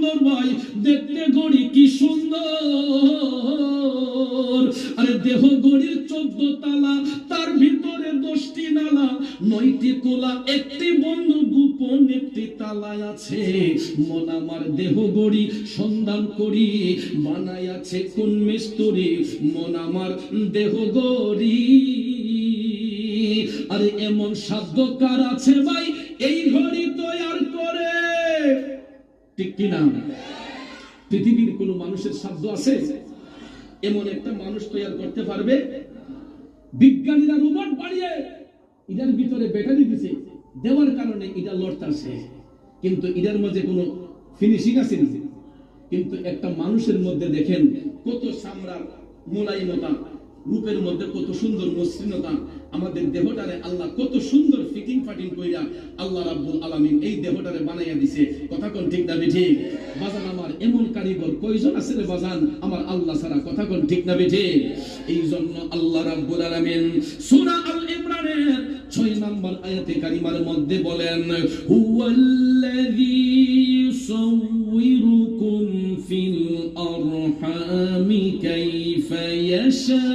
সুন্দর ভাই, দেখতে গড়ি কি সুন্দর। আরে দেহ গড়ির 14 তালা, তার ভিতরে 10টি নালা, 9টি কোলা, একটি বন্ধু গোপন একটি তালায় আছে। মন আমার দেহ গড়ি সন্ধান করি, বানাই আছে কোন মিস্তুরি, মন আমার দেহ গড়ি। আরে এমন সাধ্য কার আছে ভাই এই ঘড়ি তৈয়ার করে? ঠিক কি না? পৃথিবীর কোন মানুষের সাধ্য আছে এমন একটা মানুষ তৈয়ার করতে পারবে? বিজ্ঞানীরা রোবট বানিয়ে এটার ভিতরে ব্যাটারি দিছে, দেওয়ার কারণে এটা লড়তাছে, কিন্তু এটার মধ্যে কোনো ফিনিশিং আছে না। কিন্তু একটা মানুষের মধ্যে দেখেন কত সামরার মোলায়েমতা, রূপের মধ্যে কত সুন্দর মসৃণতা। আমাদের দেহটারে আল্লাহ কত সুন্দর ফিটিং ফাটিং কইরা আল্লাহ রাব্বুল আলামিন এই দেহটারে বানাইয়া দিছে। কথা কোন ঠিক না ঠিক? বাজান আমার এমন কারিগর কয়জন আছে রে বাজান আমার আল্লাহ ছাড়া? কথা কোন ঠিক না ঠিক? এই জন্য আল্লাহ রাব্বুল আলামিন সূরা আল ইমরানের 6 নম্বর আয়াতে কারিমার মধ্যে বলেন, হুয়াল্লাযী ইউসাউwirukum ফিল আরহামি কাইফা ইয়াশা